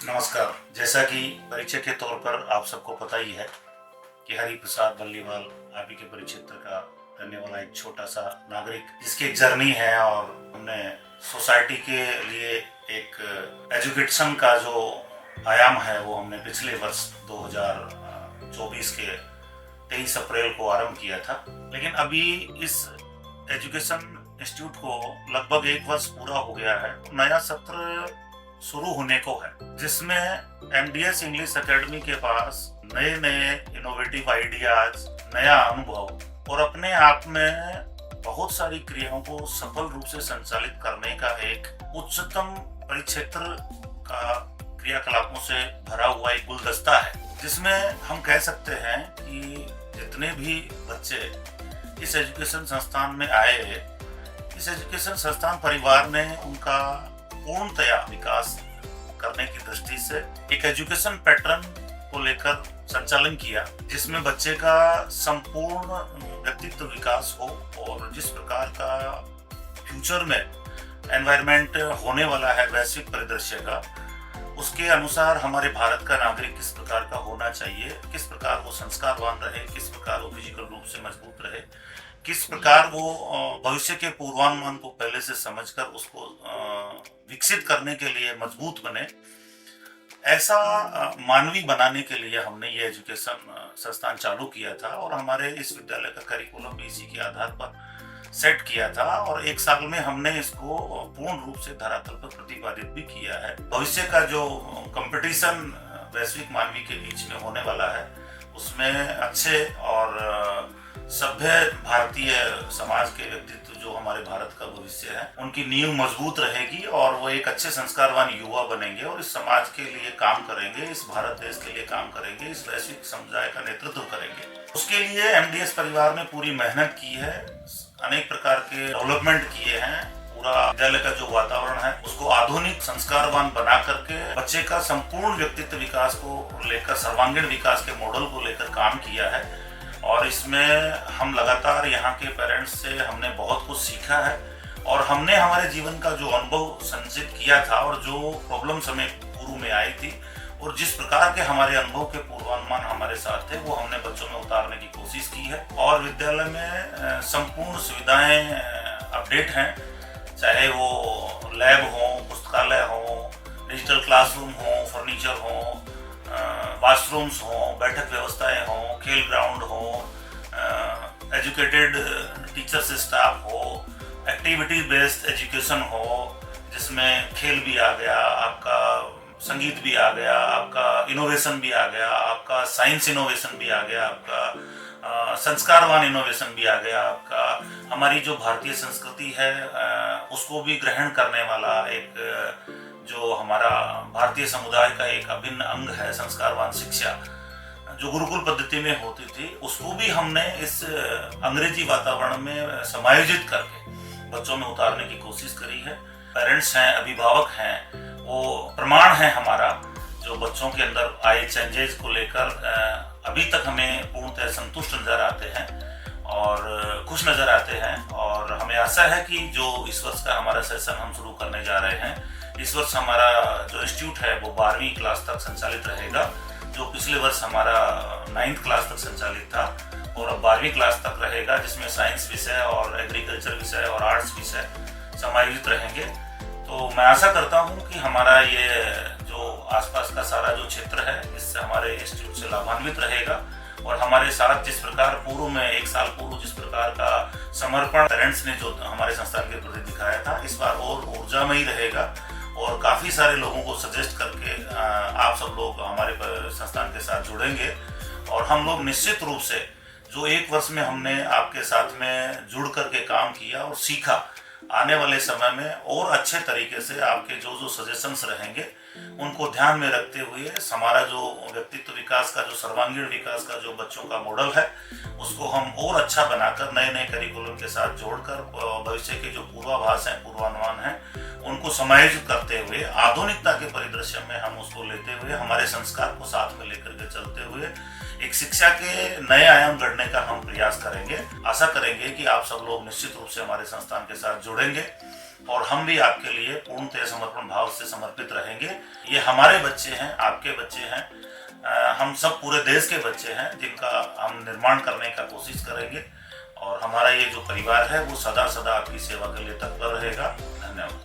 नमस्कार। जैसा कि परिचय के तौर पर आप सबको पता ही है कि हरि प्रसाद बल्लीवाल आप ही के परिक्षेत्र का रहने वाला एक छोटा सा नागरिक, जिसकी एक जर्नी है और हमने सोसाइटी के लिए एक एजुकेशन का जो आयाम है वो हमने पिछले वर्ष 2024 के 23 अप्रैल को आरंभ किया था। लेकिन अभी इस एजुकेशन इंस्टीट्यूट को लगभग एक वर्ष पूरा हो गया है। नया सत्र शुरू होने को है, जिसमें एमडीएस इंग्लिश एकेडमी के पास नए नए इनोवेटिव आइडियाज, नया अनुभव और अपने आप में बहुत सारी क्रियाओं को सफल रूप से संचालित करने का एक उच्चतम परिक्षेत्र का क्रियाकलापों से भरा हुआ एक गुलदस्ता है, जिसमें हम कह सकते हैं कि जितने भी बच्चे इस एजुकेशन संस्थान में आए, इस एजुकेशन संस्थान परिवार ने उनका पूर्णतया विकास करने की दृष्टि से एक एजुकेशन पैटर्न को लेकर संचालन किया, जिसमें बच्चे का संपूर्ण व्यक्तित्व विकास हो और जिस प्रकार का फ्यूचर में एनवायरनमेंट होने वाला है वैश्विक परिदृश्य का, उसके अनुसार हमारे भारत का नागरिक किस प्रकार का होना चाहिए, किस प्रकार वो संस्कारवान रहे, किस प्रकार वो फिजिकल रूप से मजबूत रहे, किस प्रकार वो भविष्य के पूर्वानुमान को पहले से समझकर उसको विकसित करने के लिए मजबूत बने, ऐसा मानवीय बनाने के लिए हमने ये एजुकेशन संस्थान चालू किया था और हमारे इस विद्यालय का करिकुलम भी इसी के आधार पर सेट किया था और एक साल में हमने इसको पूर्ण रूप से धरातल पर प्रतिपादित भी किया है। भविष्य का जो कंपटीशन वैश्विक मानवीय के बीच में होने वाला है, उसमें अच्छे और सभ्य भारतीय समाज के व्यक्तित्व जो हमारे भारत का भविष्य है, उनकी नींव मजबूत रहेगी और वो एक अच्छे संस्कारवान युवा बनेंगे और इस समाज के लिए काम करेंगे, इस भारत देश के लिए काम करेंगे, इस वैश्विक समुदाय का नेतृत्व करेंगे। उसके लिए एमडीएस परिवार ने पूरी मेहनत की है, अनेक प्रकार के डेवलपमेंट किए हैं। पूरा विद्यालय का जो वातावरण है उसको आधुनिक संस्कारवान बना करके बच्चे का संपूर्ण व्यक्तित्व विकास को लेकर, सर्वांगीण विकास के मॉडल को लेकर काम किया है और इसमें हम लगातार यहाँ के पेरेंट्स से हमने बहुत कुछ सीखा है और हमने हमारे जीवन का जो अनुभव संचित किया था और जो प्रॉब्लम्स हमें पूर्व में आई थी और जिस प्रकार के हमारे अनुभव के पूर्वानुमान हमारे साथ थे, वो हमने बच्चों में उतारने की कोशिश की है और विद्यालय में संपूर्ण सुविधाएं अपडेट हैं, चाहे वो लैब हो, पुस्तकालय हो, डिजिटल क्लासरूम हो, फर्नीचर हो, वाशरूम्स हो, बैठक व्यवस्थाएं हो, खेल ग्राउंड हो, एजुकेटेड टीचर से स्टाफ हो, एक्टिविटी बेस्ड एजुकेशन हो, जिसमें खेल भी आ गया, आपका संगीत भी आ गया, आपका इनोवेशन भी आ गया, आपका साइंस इनोवेशन भी आ गया, आपका संस्कारवान इनोवेशन भी आ गया, आपका हमारी जो भारतीय संस्कृति है उसको भी ग्रहण करने वाला एक जो हमारा भारतीय समुदाय का एक अभिन्न अंग है, संस्कारवान शिक्षा जो गुरुकुल पद्धति में होती थी, उसको भी हमने इस अंग्रेजी वातावरण में समायोजित करके बच्चों में उतारने की कोशिश करी है। पेरेंट्स हैं, अभिभावक हैं, वो प्रमाण है हमारा जो बच्चों के अंदर आए चेंजेस को लेकर अभी तक हमें पूर्णतः संतुष्ट नजर आते हैं और खुश नजर आते हैं और हमें आशा है कि जो इस वर्ष का हमारा सेशन हम शुरू करने जा रहे हैं, इस वर्ष हमारा जो इंस्टीट्यूट है वो 12वीं क्लास तक संचालित रहेगा, जो पिछले वर्ष हमारा 9th क्लास तक संचालित था और अब 12वीं क्लास तक रहेगा, जिसमें साइंस विषय और एग्रीकल्चर विषय और आर्ट्स विषय समायोजित रहेंगे। तो मैं आशा करता हूँ कि हमारा ये जो आसपास का सारा जो क्षेत्र है, इससे हमारे इंस्टीट्यूट से लाभान्वित रहेगा और हमारे साथ जिस प्रकार पूर्व में एक साल पूर्व जिस प्रकार का समर्पण पेरेंट्स ने जो हमारे संस्थान के प्रति दिखाया था, इस बार और ऊर्जामयी रहेगा और काफ़ी सारे लोगों को सजेस्ट करके आप सब लोग हमारे संस्थान के साथ जुड़ेंगे और हम लोग निश्चित रूप से जो एक वर्ष में हमने आपके साथ में जुड़ करके काम किया और सीखा, आने वाले समय में और अच्छे तरीके से आपके जो जो सजेशंस रहेंगे उनको ध्यान में रखते हुए हमारा जो व्यक्तित्व विकास का, जो सर्वांगीण विकास का जो बच्चों का मॉडल है, उसको हम और अच्छा बनाकर नए नए करिकुलम के साथ जोड़कर भविष्य के जो पूर्वाभास हैं, पूर्वानुमान हैं, उनको समायोजित करते हुए आधुनिकता के परिदृश्य में हम उसको लेते हुए हमारे संस्कार को साथ में लेकर के चलते हुए एक शिक्षा के नए आयाम गढ़ने का हम प्रयास करेंगे। आशा करेंगे कि आप सब लोग निश्चित रूप से हमारे संस्थान के साथ जुड़ेंगे और हम भी आपके लिए पूर्णतः समर्पण भाव से समर्पित रहेंगे। ये हमारे बच्चे हैं, आपके बच्चे हैं, हम सब पूरे देश के बच्चे हैं जिनका हम निर्माण करने का कोशिश करेंगे और हमारा ये जो परिवार है वो सदा सदा आपकी सेवा के लिए तत्पर रहेगा। धन्यवाद।